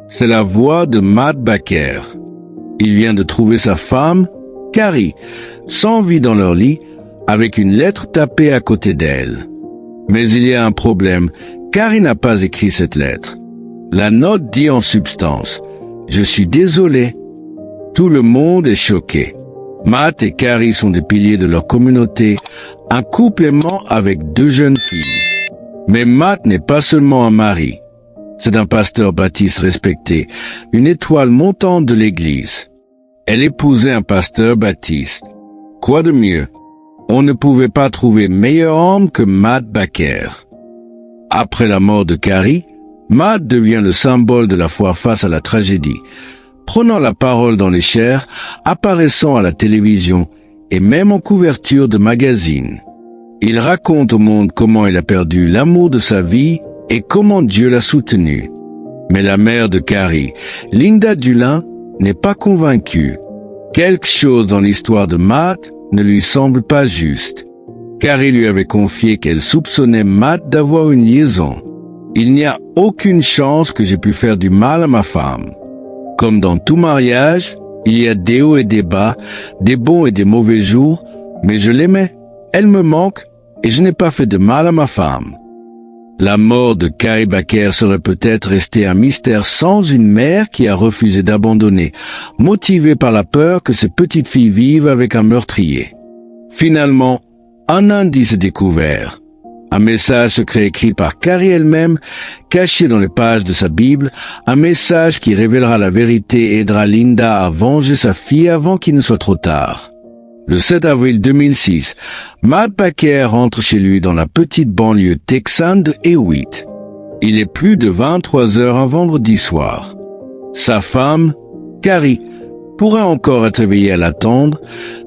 C'est la voix de Matt Baker. Il vient de trouver sa femme, Carrie, sans vie dans leur lit, avec une lettre tapée à côté d'elle. Mais il y a un problème. Carrie n'a pas écrit cette lettre. La note dit en substance « Je suis désolé ». Tout le monde est choqué. Matt et Carrie sont des piliers de leur communauté, un couple aimant avec 2 jeunes filles. Mais Matt n'est pas seulement un mari. C'est un pasteur baptiste respecté, une étoile montante de l'Église. Elle épousait un pasteur baptiste. Quoi de mieux? On ne pouvait pas trouver meilleur homme que Matt Baker. Après la mort de Carrie, Matt devient le symbole de la foi face à la tragédie, prenant la parole dans les chairs, apparaissant à la télévision et même en couverture de magazines. Il raconte au monde comment il a perdu l'amour de sa vie et comment Dieu l'a soutenu. Mais la mère de Carrie, Linda Dulin, n'est pas convaincue. Quelque chose dans l'histoire de Matt ne lui semble pas juste. Carrie lui avait confié qu'elle soupçonnait Matt d'avoir une liaison. Il n'y a aucune chance que j'ai pu faire du mal à ma femme. Comme dans tout mariage, il y a des hauts et des bas, des bons et des mauvais jours, mais je l'aimais, elle me manque et je n'ai pas fait de mal à ma femme. La mort de Carrie Baker serait peut-être restée un mystère sans une mère qui a refusé d'abandonner, motivée par la peur que ses petites filles vivent avec un meurtrier. Finalement, un indice est découvert. Un message secret écrit par Carrie elle-même, caché dans les pages de sa Bible, un message qui révélera la vérité et aidera Linda à venger sa fille avant qu'il ne soit trop tard. Le 7 avril 2006, Matt Baker rentre chez lui dans la petite banlieue texane de Hewitt. Il est plus de 23 heures un vendredi soir. Sa femme, Carrie, pourrait encore être éveillée à l'attendre,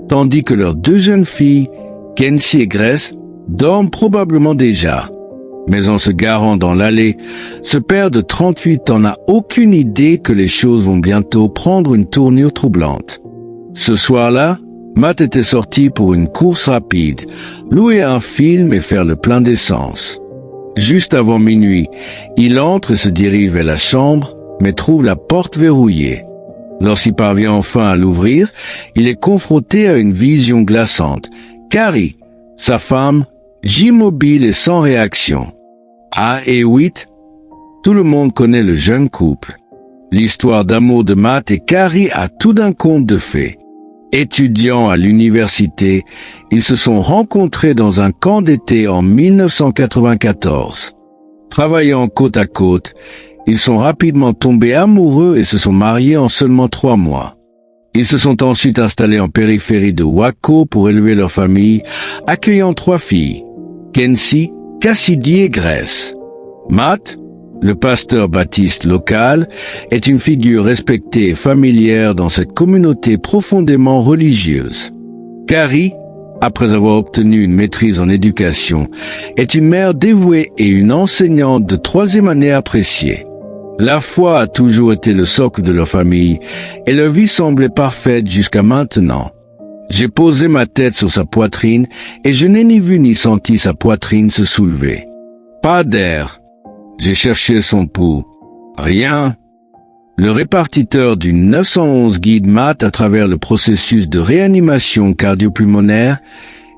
tandis que leurs 2 jeunes filles, Kenzie et Grace, dorment probablement déjà. Mais en se garant dans l'allée, ce père de 38 ans n'a aucune idée que les choses vont bientôt prendre une tournure troublante. Ce soir-là, Matt était sorti pour une course rapide, louer un film et faire le plein d'essence. Juste avant minuit, il entre et se dirige vers la chambre, mais trouve la porte verrouillée. Lorsqu'il parvient enfin à l'ouvrir, il est confronté à une vision glaçante. Carrie, sa femme, immobile et sans réaction. À Hewitt, tout le monde connaît le jeune couple. L'histoire d'amour de Matt et Carrie a tout d'un conte de fées. Étudiants à l'université, ils se sont rencontrés dans un camp d'été en 1994. Travaillant côte à côte, ils sont rapidement tombés amoureux et se sont mariés en seulement 3 mois. Ils se sont ensuite installés en périphérie de Waco pour élever leur famille, accueillant 3 filles, Kenzie, Cassidy et Grace. Matt, le pasteur baptiste local, est une figure respectée et familière dans cette communauté profondément religieuse. Carrie, après avoir obtenu une maîtrise en éducation, est une mère dévouée et une enseignante de 3e année appréciée. La foi a toujours été le socle de leur famille et leur vie semblait parfaite jusqu'à maintenant. J'ai posé ma tête sur sa poitrine et je n'ai ni vu ni senti sa poitrine se soulever. Pas d'air. J'ai cherché son pouls. Rien. Le répartiteur du 911 guide Matt à travers le processus de réanimation cardio-pulmonaire,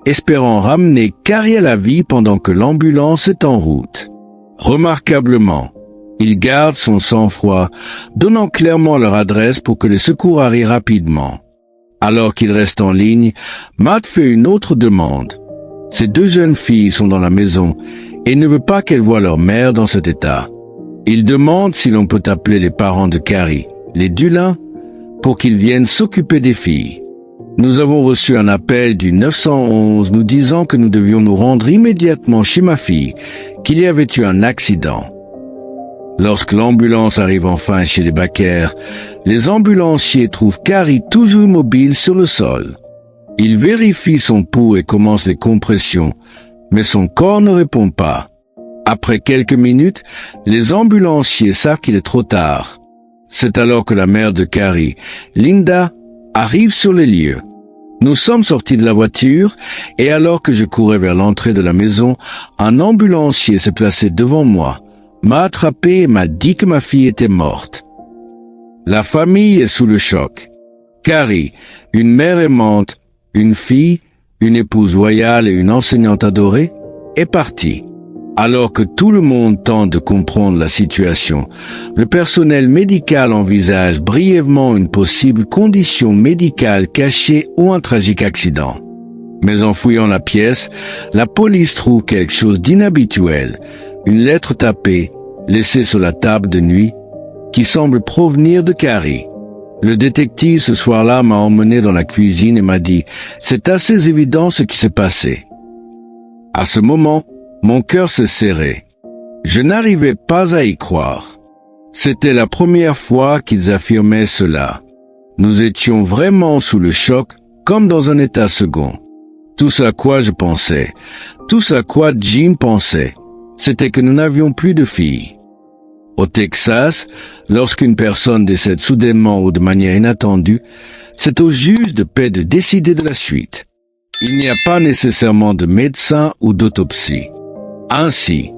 espérant ramener Carrie à la vie pendant que l'ambulance est en route. Remarquablement, il garde son sang-froid, donnant clairement leur adresse pour que les secours arrivent rapidement. Alors qu'il reste en ligne, Matt fait une autre demande. Ses 2 jeunes filles sont dans la maison et ne veut pas qu'elles voient leur mère dans cet état. Il demande si l'on peut appeler les parents de Carrie, les Dulin, pour qu'ils viennent s'occuper des filles. Nous avons reçu un appel du 911 nous disant que nous devions nous rendre immédiatement chez ma fille, qu'il y avait eu un accident. Lorsque l'ambulance arrive enfin chez les Baker, les ambulanciers trouvent Carrie toujours immobile sur le sol. Ils vérifient son pouls et commencent les compressions, mais son corps ne répond pas. Après quelques minutes, les ambulanciers savent qu'il est trop tard. C'est alors que la mère de Carrie, Linda, arrive sur les lieux. Nous sommes sortis de la voiture et alors que je courais vers l'entrée de la maison, un ambulancier s'est placé devant moi, m'a attrapé et m'a dit que ma fille était morte. La famille est sous le choc. Carrie, une mère aimante, une fille, une épouse loyale et une enseignante adorée, est partie. Alors que tout le monde tente de comprendre la situation, le personnel médical envisage brièvement une possible condition médicale cachée ou un tragique accident. Mais en fouillant la pièce, la police trouve quelque chose d'inhabituel, une lettre tapée, laissée sur la table de nuit, qui semble provenir de Carrie. Le détective ce soir-là m'a emmené dans la cuisine et m'a dit « C'est assez évident ce qui s'est passé ». À ce moment, mon cœur se serrait. Je n'arrivais pas à y croire. C'était la première fois qu'ils affirmaient cela. Nous étions vraiment sous le choc, comme dans un état second. Tout ce à quoi je pensais, tout ce à quoi Jim pensait, c'était que nous n'avions plus de filles. Au Texas, lorsqu'une personne décède soudainement ou de manière inattendue, c'est au juge de paix de décider de la suite. Il n'y a pas nécessairement de médecin ou d'autopsie. Ainsi,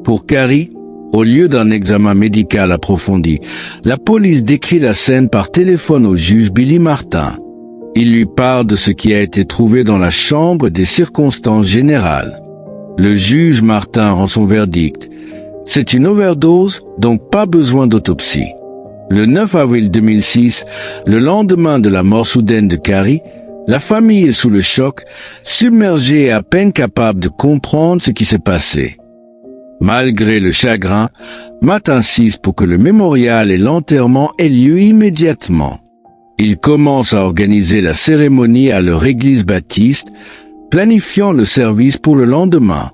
pour Carrie, au lieu d'un examen médical approfondi, la police décrit la scène par téléphone au juge Billy Martin. Il lui parle de ce qui a été trouvé dans la chambre et des circonstances générales. Le juge Martin rend son verdict. C'est une overdose, donc pas besoin d'autopsie. Le 9 avril 2006, le lendemain de la mort soudaine de Carrie, la famille est sous le choc, submergée et à peine capable de comprendre ce qui s'est passé. Malgré le chagrin, Matt insiste pour que le mémorial et l'enterrement aient lieu immédiatement. Il commence à organiser la cérémonie à leur église baptiste, planifiant le service pour le lendemain.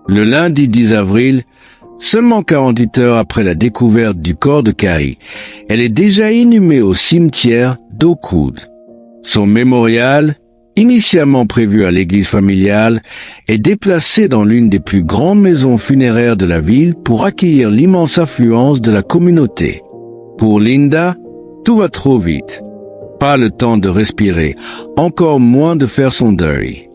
Le lundi 10 avril, seulement 48 heures après la découverte du corps de Carrie, elle est déjà inhumée au cimetière d'Oakwood. Son mémorial, initialement prévu à l'église familiale, est déplacé dans l'une des plus grandes maisons funéraires de la ville pour accueillir l'immense affluence de la communauté. Pour Linda, tout va trop vite. Pas le temps de respirer, encore moins de faire son deuil.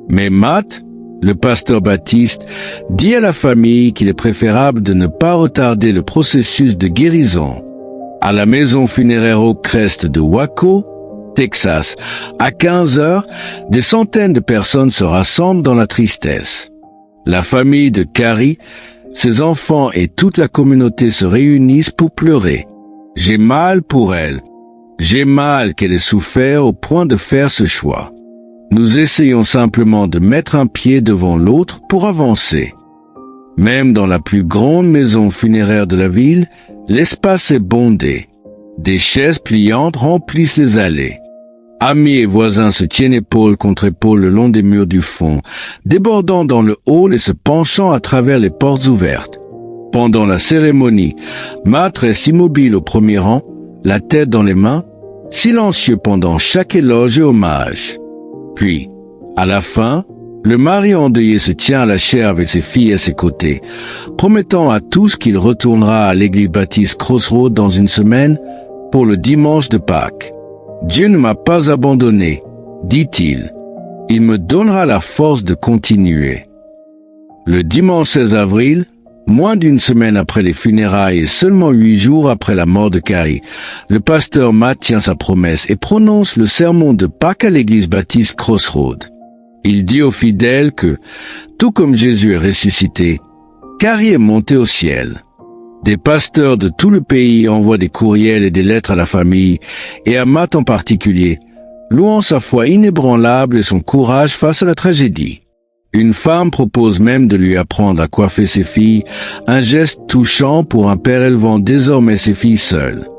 Mais Matt, le pasteur baptiste, dit à la famille qu'il est préférable de ne pas retarder le processus de guérison. À la maison funéraire Oakcrest de Waco, Texas, à 15 heures, des centaines de personnes se rassemblent dans la tristesse. La famille de Carrie, ses enfants et toute la communauté se réunissent pour pleurer. J'ai mal pour elle. J'ai mal qu'elle ait souffert au point de faire ce choix. Nous essayons simplement de mettre un pied devant l'autre pour avancer. Même dans la plus grande maison funéraire de la ville, l'espace est bondé. Des chaises pliantes remplissent les allées. Amis et voisins se tiennent épaule contre épaule le long des murs du fond, débordant dans le hall et se penchant à travers les portes ouvertes. Pendant la cérémonie, Matt reste immobile au premier rang, la tête dans les mains, silencieux pendant chaque éloge et hommage. Puis, à la fin, le mari endeuillé se tient à la chaire avec ses filles à ses côtés, promettant à tous qu'il retournera à l'église baptiste Crossroads dans une semaine pour le dimanche de Pâques. Dieu ne m'a pas abandonné, dit-il. Il me donnera la force de continuer. Le dimanche 16 avril, moins d'une semaine après les funérailles et seulement 8 jours après la mort de Carrie, le pasteur Matt tient sa promesse et prononce le sermon de Pâques à l'église baptiste Crossroads. Il dit aux fidèles que, tout comme Jésus est ressuscité, Carrie est montée au ciel. Des pasteurs de tout le pays envoient des courriels et des lettres à la famille, et à Matt en particulier, louant sa foi inébranlable et son courage face à la tragédie. Une femme propose même de lui apprendre à coiffer ses filles, un geste touchant pour un père élevant désormais ses filles seules.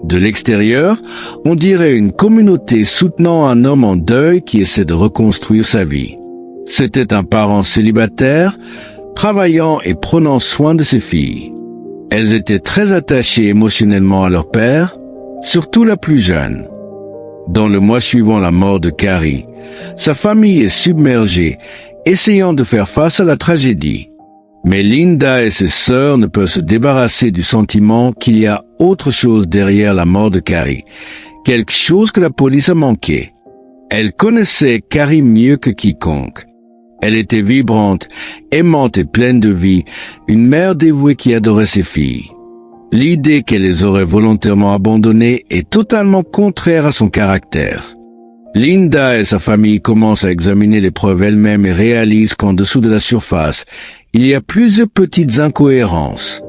De l'extérieur, on dirait une communauté soutenant un homme en deuil qui essaie de reconstruire sa vie. C'était un parent célibataire, travaillant et prenant soin de ses filles. Elles étaient très attachées émotionnellement à leur père, surtout la plus jeune. Dans le mois suivant la mort de Carrie, sa famille est submergée, essayant de faire face à la tragédie. Mais Linda et ses sœurs ne peuvent se débarrasser du sentiment qu'il y a autre chose derrière la mort de Carrie, quelque chose que la police a manqué. Elles connaissaient Carrie mieux que quiconque. Elle était vibrante, aimante et pleine de vie, une mère dévouée qui adorait ses filles. L'idée qu'elle les aurait volontairement abandonnés est totalement contraire à son caractère. Linda et sa famille commencent à examiner les preuves elles-mêmes et réalisent qu'en dessous de la surface, il y a plusieurs petites incohérences.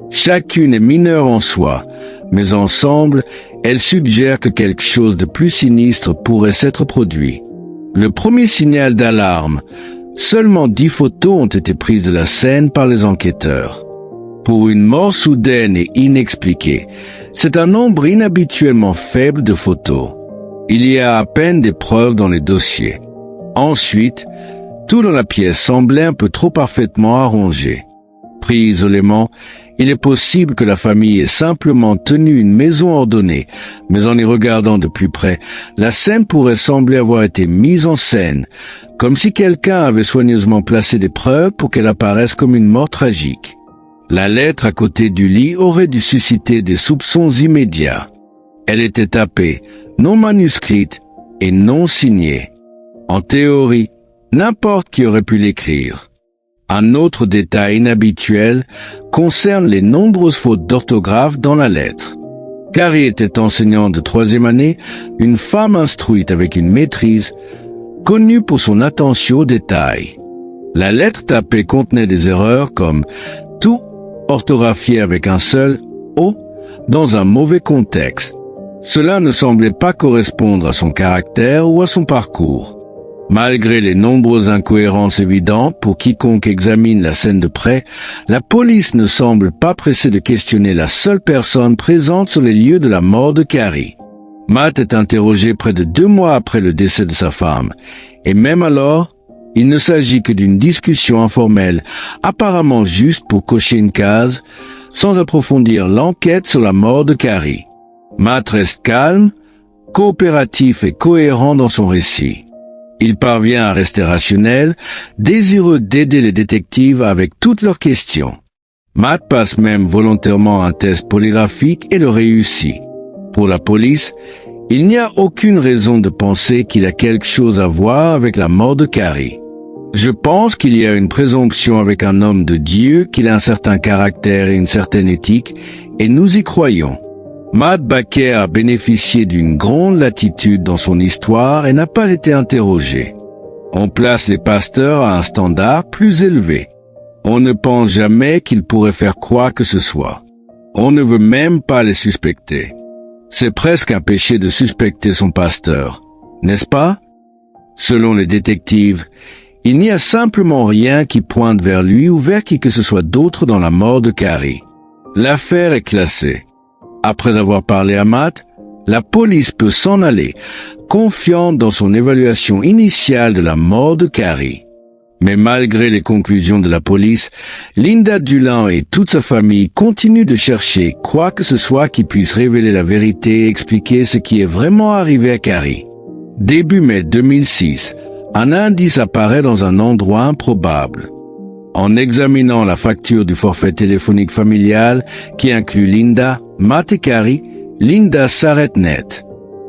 Chacune est mineure en soi, mais ensemble, elles suggèrent que quelque chose de plus sinistre pourrait s'être produit. Le premier signal d'alarme, seulement 10 photos ont été prises de la scène par les enquêteurs. Pour une mort soudaine et inexpliquée, c'est un nombre inhabituellement faible de photos. Il y a à peine des preuves dans les dossiers. Ensuite, tout dans la pièce semblait un peu trop parfaitement arrangé. Pris isolément, il est possible que la famille ait simplement tenu une maison ordonnée, mais en y regardant de plus près, la scène pourrait sembler avoir été mise en scène, comme si quelqu'un avait soigneusement placé des preuves pour qu'elle apparaisse comme une mort tragique. La lettre à côté du lit aurait dû susciter des soupçons immédiats. Elle était tapée, non manuscrite et non signée. En théorie, n'importe qui aurait pu l'écrire. Un autre détail inhabituel concerne les nombreuses fautes d'orthographe dans la lettre. Carrie était enseignante de 3e année, une femme instruite avec une maîtrise, connue pour son attention aux détails. La lettre tapée contenait des erreurs comme « tout » orthographié avec un seul « o » dans un mauvais contexte. Cela ne semblait pas correspondre à son caractère ou à son parcours. Malgré les nombreuses incohérences évidentes pour quiconque examine la scène de près, la police ne semble pas pressée de questionner la seule personne présente sur les lieux de la mort de Carrie. Matt est interrogé près de 2 mois après le décès de sa femme, et même alors, il ne s'agit que d'une discussion informelle, apparemment juste pour cocher une case, sans approfondir l'enquête sur la mort de Carrie. Matt reste calme, coopératif et cohérent dans son récit. Il parvient à rester rationnel, désireux d'aider les détectives avec toutes leurs questions. Matt passe même volontairement un test polygraphique et le réussit. Pour la police, il n'y a aucune raison de penser qu'il a quelque chose à voir avec la mort de Carrie. Je pense qu'il y a une présomption avec un homme de Dieu qu'il a un certain caractère et une certaine éthique, et nous y croyons. Matt Baker a bénéficié d'une grande latitude dans son histoire et n'a pas été interrogé. On place les pasteurs à un standard plus élevé. On ne pense jamais qu'ils pourraient faire quoi que ce soit. On ne veut même pas les suspecter. C'est presque un péché de suspecter son pasteur, n'est-ce pas? Selon les détectives, il n'y a simplement rien qui pointe vers lui ou vers qui que ce soit d'autre dans la mort de Carrie. L'affaire est classée. Après avoir parlé à Matt, la police peut s'en aller, confiante dans son évaluation initiale de la mort de Carrie. Mais malgré les conclusions de la police, Linda Dulin et toute sa famille continuent de chercher quoi que ce soit qui puisse révéler la vérité et expliquer ce qui est vraiment arrivé à Carrie. Début mai 2006, un indice apparaît dans un endroit improbable. En examinant la facture du forfait téléphonique familial qui inclut Linda, Matt et Carrie, Linda s'arrête net.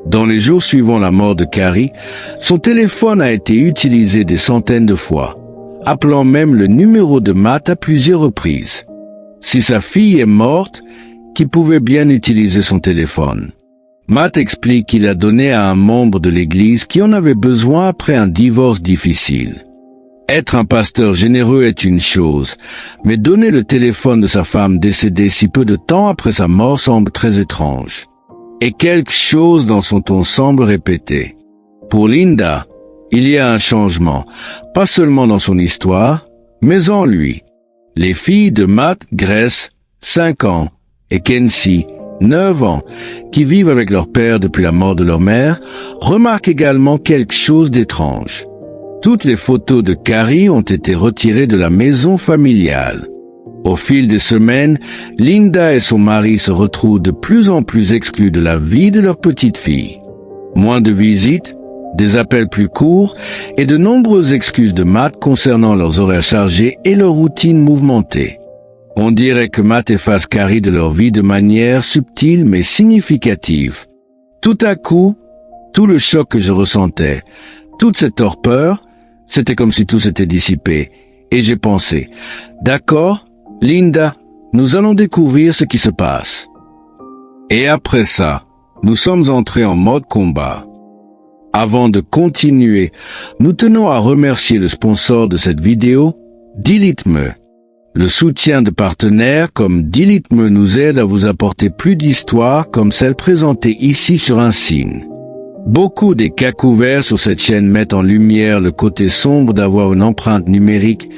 Dans les jours suivant la mort de Carrie, son téléphone a été utilisé des centaines de fois, appelant même le numéro de Matt à plusieurs reprises. Si sa fille est morte, qui pouvait bien utiliser son téléphone? Matt explique qu'il a donné à un membre de l'église qui en avait besoin après un divorce difficile. Être un pasteur généreux est une chose, mais donner le téléphone de sa femme décédée si peu de temps après sa mort semble très étrange. Et quelque chose dans son ton semble répéter. Pour Linda, il y a un changement, pas seulement dans son histoire, mais en lui. Les filles de Matt, Grace, 5 ans, et Kenzie, 9 ans, qui vivent avec leur père depuis la mort de leur mère, remarquent également quelque chose d'étrange. Toutes les photos de Carrie ont été retirées de la maison familiale. Au fil des semaines, Linda et son mari se retrouvent de plus en plus exclus de la vie de leur petite fille. Moins de visites, des appels plus courts et de nombreuses excuses de Matt concernant leurs horaires chargés et leur routine mouvementée. On dirait que Matt efface Carrie de leur vie de manière subtile mais significative. Tout à coup, tout le choc que je ressentais, toute cette torpeur, c'était comme si tout s'était dissipé. Et j'ai pensé, d'accord, Linda, nous allons découvrir ce qui se passe. Et après ça, nous sommes entrés en mode combat. Avant de continuer, nous tenons à remercier le sponsor de cette vidéo, Delete-me. Le soutien de partenaires comme Delete-me nous aide à vous apporter plus d'histoires comme celle présentée ici sur Unseen. Beaucoup des cas couverts sur cette chaîne mettent en lumière le côté sombre d'avoir une empreinte numérique,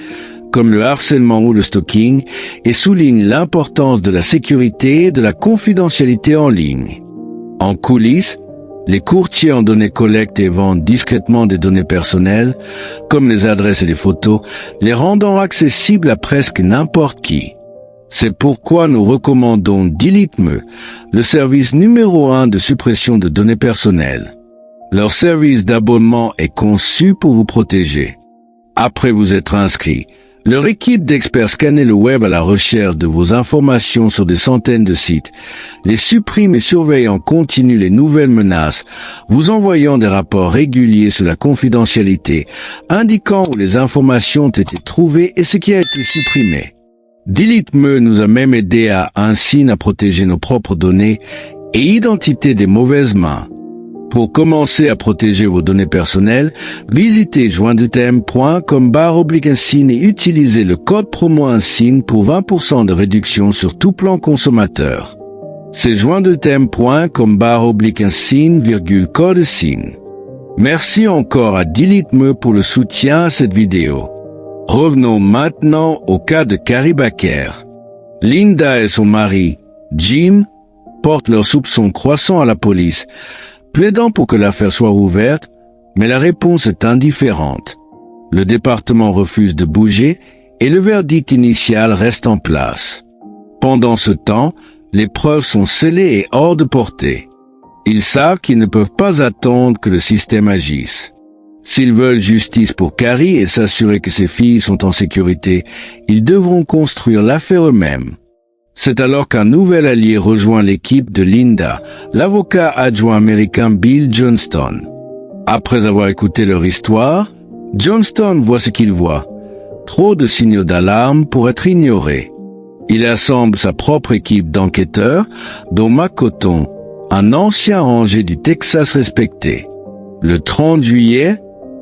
comme le harcèlement ou le stalking, et soulignent l'importance de la sécurité et de la confidentialité en ligne. En coulisses, les courtiers en données collectent et vendent discrètement des données personnelles, comme les adresses et les photos, les rendant accessibles à presque n'importe qui. C'est pourquoi nous recommandons Delete-me, le service numéro 1 de suppression de données personnelles. Leur service d'abonnement est conçu pour vous protéger. Après vous être inscrit, leur équipe d'experts scanne le web à la recherche de vos informations sur des centaines de sites, les supprime et surveille en continu les nouvelles menaces, vous envoyant des rapports réguliers sur la confidentialité, indiquant où les informations ont été trouvées et ce qui a été supprimé. Delete-me nous a même aidé à Unseen à protéger nos propres données et identité des mauvaises mains. Pour commencer à protéger vos données personnelles, visitez joindetm.com/Unseen et utilisez le code promo Unseen pour 20% de réduction sur tout plan consommateur. C'est joindetm.com/Unseen, code Unseen. Merci encore à Delete-me pour le soutien à cette vidéo. Revenons maintenant au cas de Carrie Baker. Linda et son mari, Jim, portent leurs soupçons croissants à la police, plaidant pour que l'affaire soit ouverte, mais la réponse est indifférente. Le département refuse de bouger et le verdict initial reste en place. Pendant ce temps, les preuves sont scellées et hors de portée. Ils savent qu'ils ne peuvent pas attendre que le système agisse. S'ils veulent justice pour Carrie et s'assurer que ses filles sont en sécurité, ils devront construire l'affaire eux-mêmes. C'est alors qu'un nouvel allié rejoint l'équipe de Linda, l'avocat adjoint américain Bill Johnston. Après avoir écouté leur histoire, Johnston voit ce qu'il voit. Trop de signaux d'alarme pour être ignorés. Il assemble sa propre équipe d'enquêteurs, dont Mac Cotton, un ancien rangé du Texas respecté. Le 30 juillet,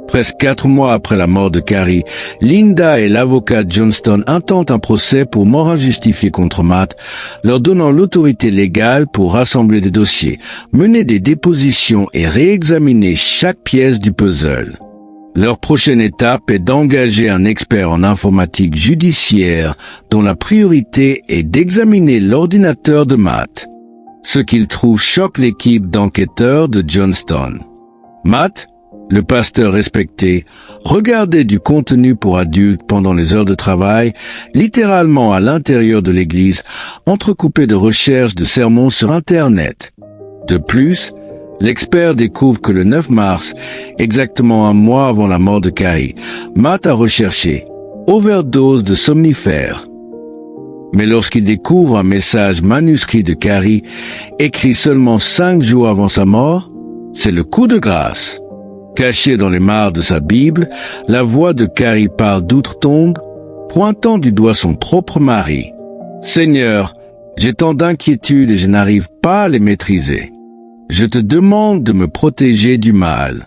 presque 4 mois après la mort de Carrie, Linda et l'avocat Johnston intentent un procès pour mort injustifiée contre Matt, leur donnant l'autorité légale pour rassembler des dossiers, mener des dépositions et réexaminer chaque pièce du puzzle. Leur prochaine étape est d'engager un expert en informatique judiciaire dont la priorité est d'examiner l'ordinateur de Matt. Ce qu'ils trouvent choque l'équipe d'enquêteurs de Johnston. Matt, le pasteur respecté, regardait du contenu pour adultes pendant les heures de travail, littéralement à l'intérieur de l'église, entrecoupé de recherches de sermons sur Internet. De plus, l'expert découvre que le 9 mars, exactement un mois avant la mort de Carrie, Matt a recherché overdose de somnifères. Mais lorsqu'il découvre un message manuscrit de Carrie, écrit seulement 5 jours avant sa mort, c'est le coup de grâce. Caché dans les mares de sa Bible, la voix de Carrie parle d'outre-tombe, pointant du doigt son propre mari. « Seigneur, j'ai tant d'inquiétudes et je n'arrive pas à les maîtriser. Je te demande de me protéger du mal.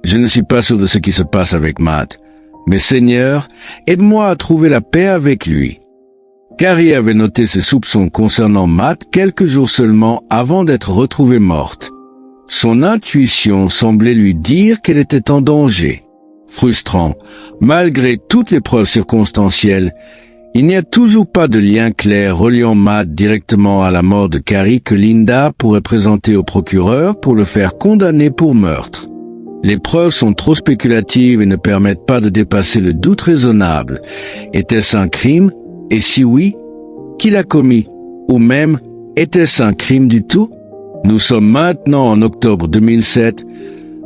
Je ne suis pas sûr de ce qui se passe avec Matt, mais Seigneur, aide-moi à trouver la paix avec lui. » Carrie avait noté ses soupçons concernant Matt quelques jours seulement avant d'être retrouvée morte. Son intuition semblait lui dire qu'elle était en danger. Frustrant, malgré toutes les preuves circonstancielles, il n'y a toujours pas de lien clair reliant Matt directement à la mort de Carrie que Linda pourrait présenter au procureur pour le faire condamner pour meurtre. Les preuves sont trop spéculatives et ne permettent pas de dépasser le doute raisonnable. Était-ce un crime? Et si oui, qui l'a commis? Ou même, était-ce un crime du tout? Nous sommes maintenant en octobre 2007,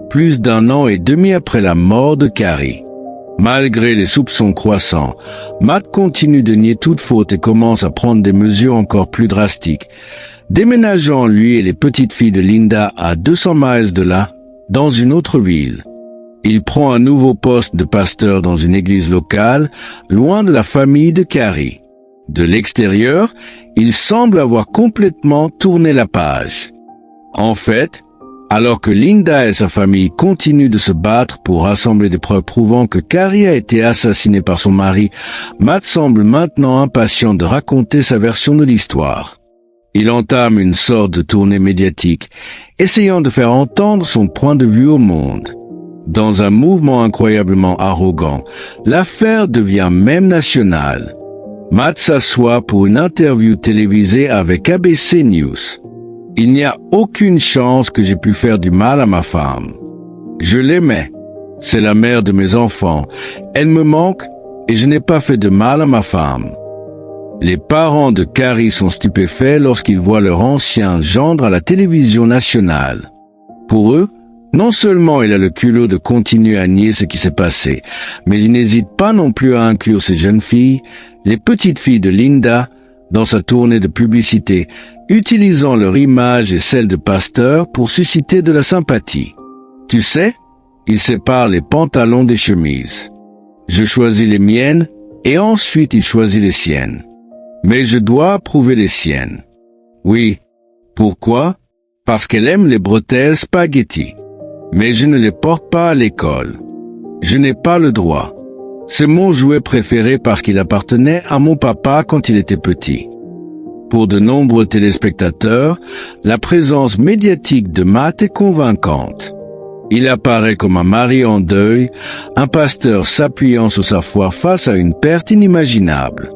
plus d'1 an et demi après la mort de Carrie. Malgré les soupçons croissants, Matt continue de nier toute faute et commence à prendre des mesures encore plus drastiques, déménageant lui et les petites filles de Linda à 200 miles de là, dans une autre ville. Il prend un nouveau poste de pasteur dans une église locale, loin de la famille de Carrie. De l'extérieur, il semble avoir complètement tourné la page. En fait, alors que Linda et sa famille continuent de se battre pour rassembler des preuves prouvant que Carrie a été assassinée par son mari, Matt semble maintenant impatient de raconter sa version de l'histoire. Il entame une sorte de tournée médiatique, essayant de faire entendre son point de vue au monde. Dans un mouvement incroyablement arrogant, l'affaire devient même nationale. Matt s'assoit pour une interview télévisée avec ABC News. Il n'y a aucune chance que j'ai pu faire du mal à ma femme. Je l'aimais. C'est la mère de mes enfants. Elle me manque et je n'ai pas fait de mal à ma femme. Les parents de Carrie sont stupéfaits lorsqu'ils voient leur ancien gendre à la télévision nationale. Pour eux, non seulement il a le culot de continuer à nier ce qui s'est passé, mais il n'hésite pas non plus à inclure ces jeunes filles, les petites filles de Linda, dans sa tournée de publicité, utilisant leur image et celle de pasteur pour susciter de la sympathie. Tu sais, il sépare les pantalons des chemises. Je choisis les miennes et ensuite il choisit les siennes. Mais je dois approuver les siennes. Oui. Pourquoi? Parce qu'elle aime les bretelles spaghetti. Mais je ne les porte pas à l'école. Je n'ai pas le droit. C'est mon jouet préféré parce qu'il appartenait à mon papa quand il était petit. Pour de nombreux téléspectateurs, la présence médiatique de Matt est convaincante. Il apparaît comme un mari en deuil, un pasteur s'appuyant sur sa foi face à une perte inimaginable.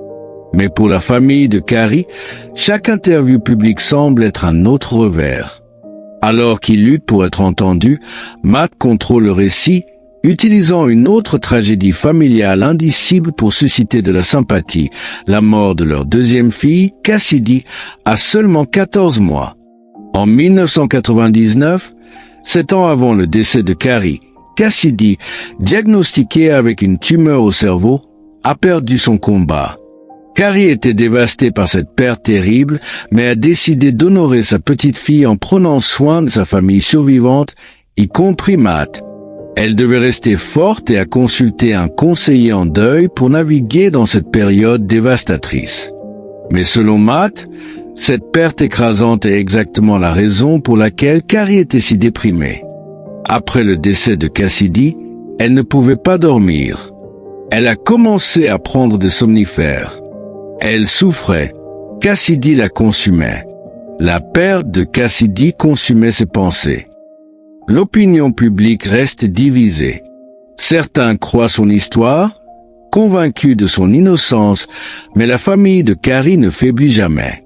Mais pour la famille de Carrie, chaque interview publique semble être un autre revers. Alors qu'il lutte pour être entendu, Matt contrôle le récit, utilisant une autre tragédie familiale indicible pour susciter de la sympathie, la mort de leur deuxième fille, Cassidy, à seulement 14 mois. En 1999, 7 ans avant le décès de Carrie, Cassidy, diagnostiquée avec une tumeur au cerveau, a perdu son combat. Carrie était dévastée par cette perte terrible, mais a décidé d'honorer sa petite fille en prenant soin de sa famille survivante, y compris Matt. Elle devait rester forte et a consulté un conseiller en deuil pour naviguer dans cette période dévastatrice. Mais selon Matt, cette perte écrasante est exactement la raison pour laquelle Carrie était si déprimée. Après le décès de Cassidy, elle ne pouvait pas dormir. Elle a commencé à prendre des somnifères. Elle souffrait. Cassidy la consumait. La perte de Cassidy consumait ses pensées. L'opinion publique reste divisée. Certains croient son histoire, convaincus de son innocence, mais la famille de Carrie ne faiblit jamais.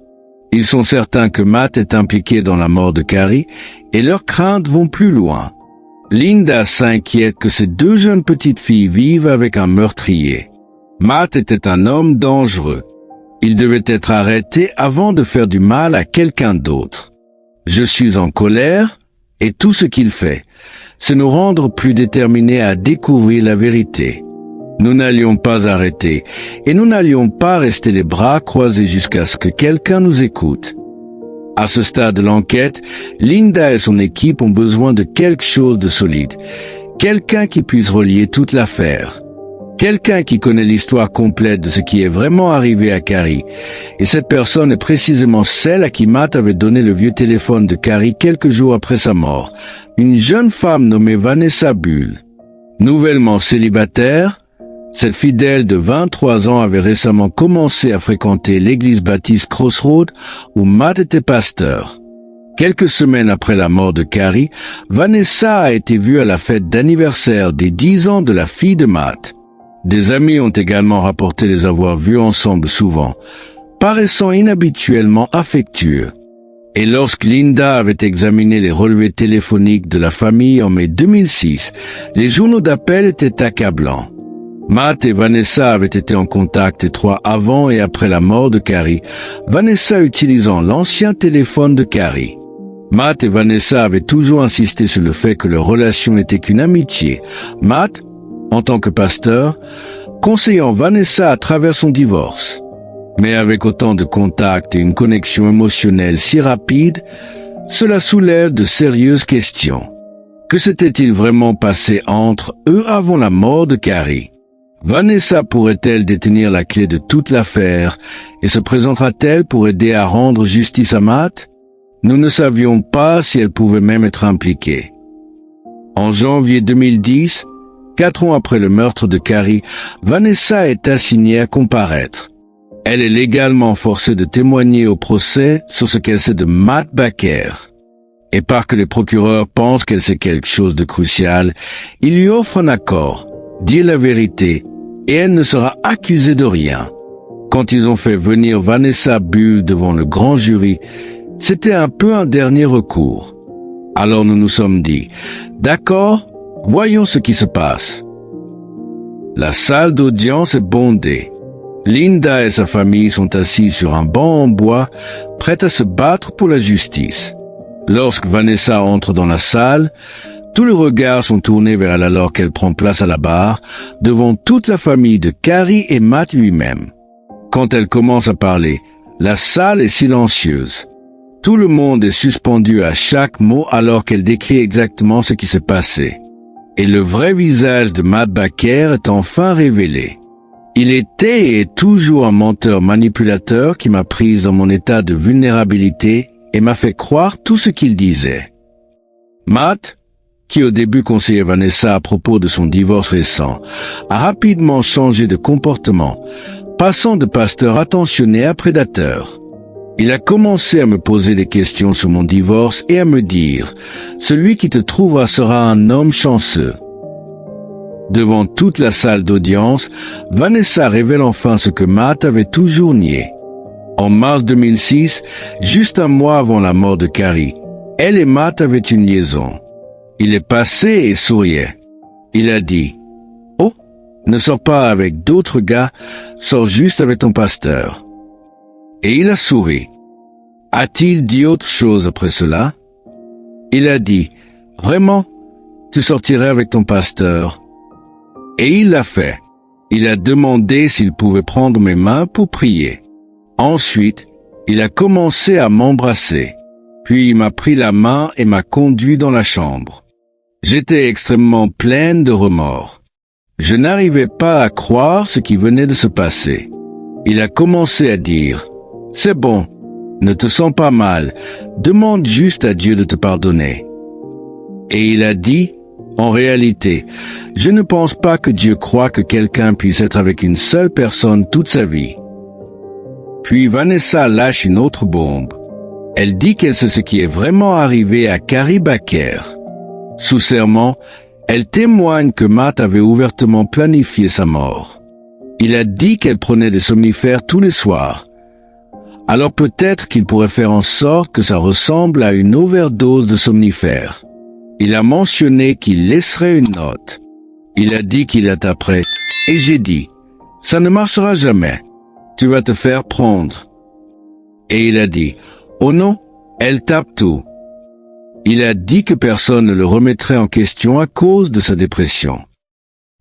Ils sont certains que Matt est impliqué dans la mort de Carrie et leurs craintes vont plus loin. Linda s'inquiète que ces deux jeunes petites filles vivent avec un meurtrier. Matt était un homme dangereux. Il devait être arrêté avant de faire du mal à quelqu'un d'autre. Je suis en colère et tout ce qu'il fait, c'est nous rendre plus déterminés à découvrir la vérité. Nous n'allions pas arrêter et nous n'allions pas rester les bras croisés jusqu'à ce que quelqu'un nous écoute. À ce stade de l'enquête, Linda et son équipe ont besoin de quelque chose de solide, quelqu'un qui puisse relier toute l'affaire. Quelqu'un qui connaît l'histoire complète de ce qui est vraiment arrivé à Carrie. Et cette personne est précisément celle à qui Matt avait donné le vieux téléphone de Carrie quelques jours après sa mort. Une jeune femme nommée Vanessa Bull. Nouvellement célibataire, cette fidèle de 23 ans avait récemment commencé à fréquenter l'église baptiste Crossroad où Matt était pasteur. Quelques semaines après la mort de Carrie, Vanessa a été vue à la fête d'anniversaire des 10 ans de la fille de Matt. Des amis ont également rapporté les avoir vus ensemble souvent, paraissant inhabituellement affectueux. Et lorsque Linda avait examiné les relevés téléphoniques de la famille en mai 2006, les journaux d'appel étaient accablants. Matt et Vanessa avaient été en contact étroit avant et après la mort de Carrie, Vanessa utilisant l'ancien téléphone de Carrie. Matt et Vanessa avaient toujours insisté sur le fait que leur relation n'était qu'une amitié. Matt, en tant que pasteur, conseillant Vanessa à travers son divorce. Mais avec autant de contacts et une connexion émotionnelle si rapide, cela soulève de sérieuses questions. Que s'était-il vraiment passé entre eux avant la mort de Carrie? Vanessa pourrait-elle détenir la clé de toute l'affaire et se présentera-t-elle pour aider à rendre justice à Matt? Nous ne savions pas si elle pouvait même être impliquée. En janvier 2010, 4 ans après le meurtre de Carrie, Vanessa est assignée à comparaître. Elle est légalement forcée de témoigner au procès sur ce qu'elle sait de Matt Baker. Et parce que les procureurs pensent qu'elle sait quelque chose de crucial, ils lui offrent un accord, dire la vérité, et elle ne sera accusée de rien. Quand ils ont fait venir Vanessa Bull devant le grand jury, c'était un peu un dernier recours. Alors nous nous sommes dit, d'accord, voyons ce qui se passe. La salle d'audience est bondée. Linda et sa famille sont assises sur un banc en bois, prêtes à se battre pour la justice. Lorsque Vanessa entre dans la salle, tous les regards sont tournés vers elle alors qu'elle prend place à la barre, devant toute la famille de Carrie et Matt lui-même. Quand elle commence à parler, la salle est silencieuse. Tout le monde est suspendu à chaque mot alors qu'elle décrit exactement ce qui s'est passé. Et le vrai visage de Matt Baker est enfin révélé. Il était et est toujours un menteur manipulateur qui m'a prise dans mon état de vulnérabilité et m'a fait croire tout ce qu'il disait. Matt, qui au début conseillait Vanessa à propos de son divorce récent, a rapidement changé de comportement, passant de pasteur attentionné à prédateur. Il a commencé à me poser des questions sur mon divorce et à me dire « Celui qui te trouvera sera un homme chanceux ». Devant toute la salle d'audience, Vanessa révèle enfin ce que Matt avait toujours nié. En mars 2006, juste un mois avant la mort de Carrie, elle et Matt avaient une liaison. Il est passé et souriait. Il a dit « Oh, ne sors pas avec d'autres gars, sors juste avec ton pasteur. » Et il a souri. A-t-il dit autre chose après cela? Il a dit « Vraiment, tu sortirais avec ton pasteur ?» Et il l'a fait. Il a demandé s'il pouvait prendre mes mains pour prier. Ensuite, il a commencé à m'embrasser. Puis il m'a pris la main et m'a conduit dans la chambre. J'étais extrêmement pleine de remords. Je n'arrivais pas à croire ce qui venait de se passer. Il a commencé à dire « C'est bon, ne te sens pas mal, demande juste à Dieu de te pardonner. » Et il a dit « En réalité, je ne pense pas que Dieu croit que quelqu'un puisse être avec une seule personne toute sa vie. » Puis Vanessa lâche une autre bombe. Elle dit qu'elle sait ce qui est vraiment arrivé à Carrie Baker. Sous serment, elle témoigne que Matt avait ouvertement planifié sa mort. Il a dit qu'elle prenait des somnifères tous les soirs. Alors peut-être qu'il pourrait faire en sorte que ça ressemble à une overdose de somnifères. Il a mentionné qu'il laisserait une note. Il a dit qu'il la taperait. Et j'ai dit, ça ne marchera jamais. Tu vas te faire prendre. Et il a dit, oh non, elle tape tout. Il a dit que personne ne le remettrait en question à cause de sa dépression.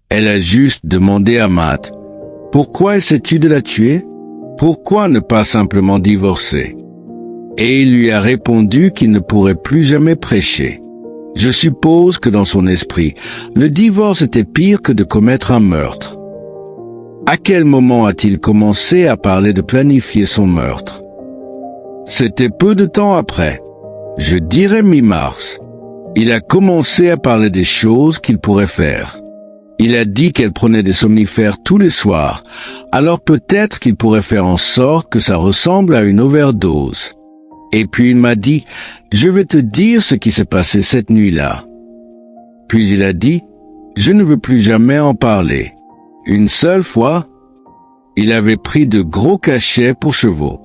Elle a juste demandé à Matt, pourquoi essaies-tu de la tuer? Pourquoi ne pas simplement divorcer? Et il lui a répondu qu'il ne pourrait plus jamais prêcher. Je suppose que dans son esprit, le divorce était pire que de commettre un meurtre. À quel moment a-t-il commencé à parler de planifier son meurtre? C'était peu de temps après. Je dirais mi-mars. Il a commencé à parler des choses qu'il pourrait faire. Il a dit qu'elle prenait des somnifères tous les soirs, alors peut-être qu'il pourrait faire en sorte que ça ressemble à une overdose. Et puis il m'a dit, je vais te dire ce qui s'est passé cette nuit-là. Puis il a dit, je ne veux plus jamais en parler. Une seule fois, il avait pris de gros cachets pour chevaux.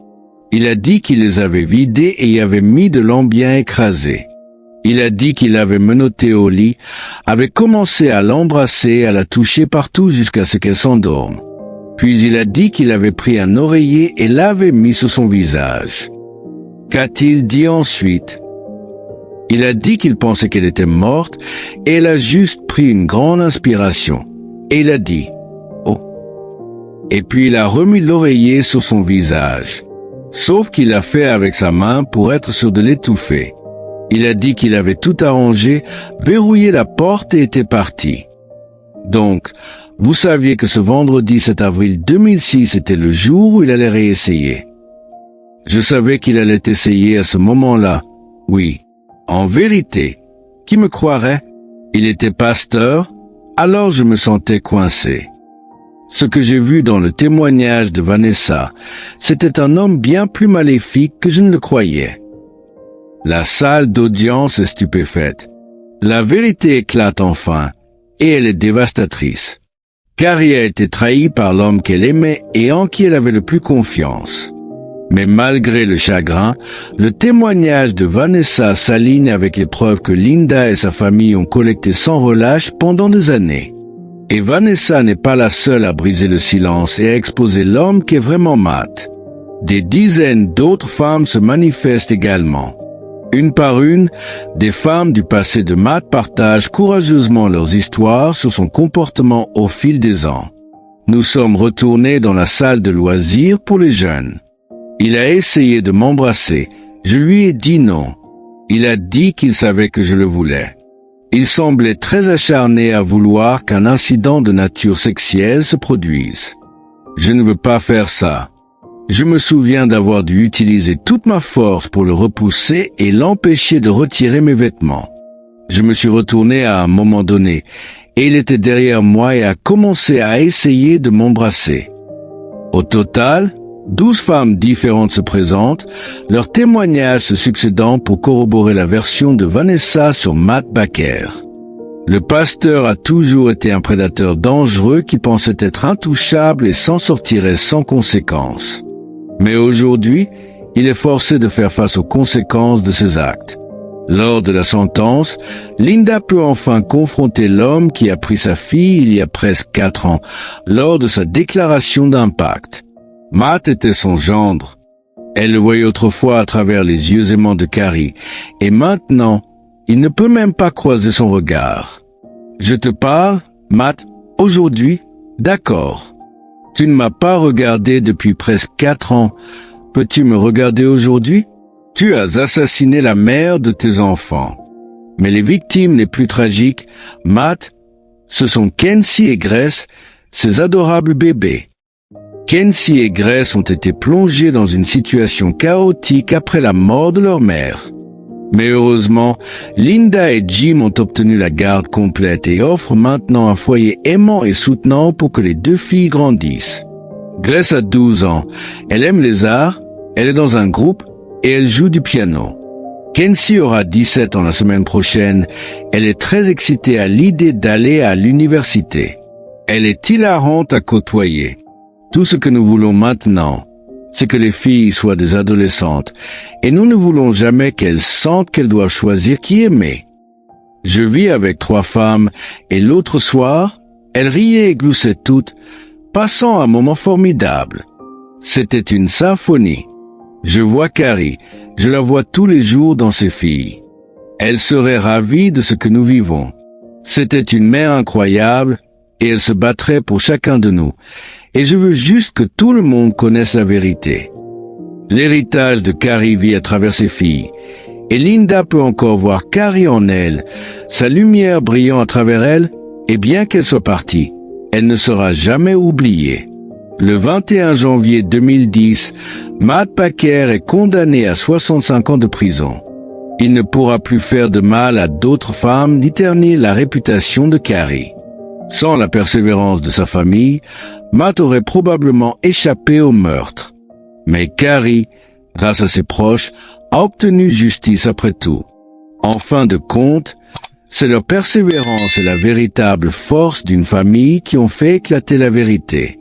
Il a dit qu'il les avait vidés et y avait mis de l'ambien écrasé. Il a dit qu'il l'avait menottée au lit, avait commencé à l'embrasser, à la toucher partout jusqu'à ce qu'elle s'endorme. Puis il a dit qu'il avait pris un oreiller et l'avait mis sur son visage. Qu'a-t-il dit ensuite? Il a dit qu'il pensait qu'elle était morte et elle a juste pris une grande inspiration. Et il a dit « Oh ». Et puis il a remis l'oreiller sur son visage. Sauf qu'il l'a fait avec sa main pour être sûr de l'étouffer. Il a dit qu'il avait tout arrangé, verrouillé la porte et était parti. Donc, Vous saviez que ce vendredi 7 avril 2006 était le jour où il allait réessayer. Je savais qu'il allait essayer à ce moment-là. Oui, en vérité, qui me croirait? Il était pasteur, alors je me sentais coincé. Ce que j'ai vu dans le témoignage de Vanessa, c'était un homme bien plus maléfique que je ne le croyais. La salle d'audience est stupéfaite. La vérité éclate enfin, et elle est dévastatrice. Carrie a été trahie par l'homme qu'elle aimait et en qui elle avait le plus confiance. Mais malgré le chagrin, le témoignage de Vanessa s'aligne avec les preuves que Linda et sa famille ont collectées sans relâche pendant des années. Et Vanessa n'est pas la seule à briser le silence et à exposer l'homme qui est vraiment Matt. Des dizaines d'autres femmes se manifestent également. Une par une, des femmes du passé de Matt partagent courageusement leurs histoires sur son comportement au fil des ans. Nous sommes retournés dans la salle de loisirs pour les jeunes. Il a essayé de m'embrasser. Je lui ai dit non. Il a dit qu'il savait que je le voulais. Il semblait très acharné à vouloir qu'un incident de nature sexuelle se produise. Je ne veux pas faire ça. Je me souviens d'avoir dû utiliser toute ma force pour le repousser et l'empêcher de retirer mes vêtements. Je me suis retourné à un moment donné, et il était derrière moi et a commencé à essayer de m'embrasser. Au total, 12 femmes différentes se présentent, leurs témoignages se succédant pour corroborer la version de Vanessa sur Matt Baker. Le pasteur a toujours été un prédateur dangereux qui pensait être intouchable et s'en sortirait sans conséquences. Mais aujourd'hui, il est forcé de faire face aux conséquences de ses actes. Lors de la sentence, Linda peut enfin confronter l'homme qui a pris sa fille il y a presque 4 ans, lors de sa déclaration d'impact. Matt était son gendre. Elle le voyait autrefois à travers les yeux aimants de Carrie, et maintenant, il ne peut même pas croiser son regard. Je te parle, Matt, aujourd'hui, d'accord. Tu ne m'as pas regardé depuis presque 4 ans. Peux-tu me regarder aujourd'hui? Tu as assassiné la mère de tes enfants. Mais les victimes les plus tragiques, Matt, ce sont Kenzie et Grace, ces adorables bébés. Kenzie et Grace ont été plongés dans une situation chaotique après la mort de leur mère. Mais heureusement, Linda et Jim ont obtenu la garde complète et offrent maintenant un foyer aimant et soutenant pour que les 2 filles grandissent. Grace a 12 ans, elle aime les arts, elle est dans un groupe et elle joue du piano. Kenzie aura 17 ans la semaine prochaine, elle est très excitée à l'idée d'aller à l'université. Elle est hilarante à côtoyer. Tout ce que nous voulons maintenant, c'est que les filles soient des adolescentes, et nous ne voulons jamais qu'elles sentent qu'elles doivent choisir qui aimer. Je vis avec 3 femmes, et l'autre soir, elles riaient et gloussaient toutes, passant un moment formidable. C'était une symphonie. Je vois Carrie, je la vois tous les jours dans ses filles. Elle serait ravie de ce que nous vivons. C'était une mère incroyable, et elle se battrait pour chacun de nous. Et je veux juste que tout le monde connaisse la vérité. L'héritage de Carrie vit à travers ses filles. Et Linda peut encore voir Carrie en elle, sa lumière brillant à travers elle, et bien qu'elle soit partie, elle ne sera jamais oubliée. Le 21 janvier 2010, Matt Baker est condamné à 65 ans de prison. Il ne pourra plus faire de mal à d'autres femmes ni ternir la réputation de Carrie. Sans la persévérance de sa famille, Matt aurait probablement échappé au meurtre. Mais Carrie, grâce à ses proches, a obtenu justice après tout. En fin de compte, c'est leur persévérance et la véritable force d'une famille qui ont fait éclater la vérité.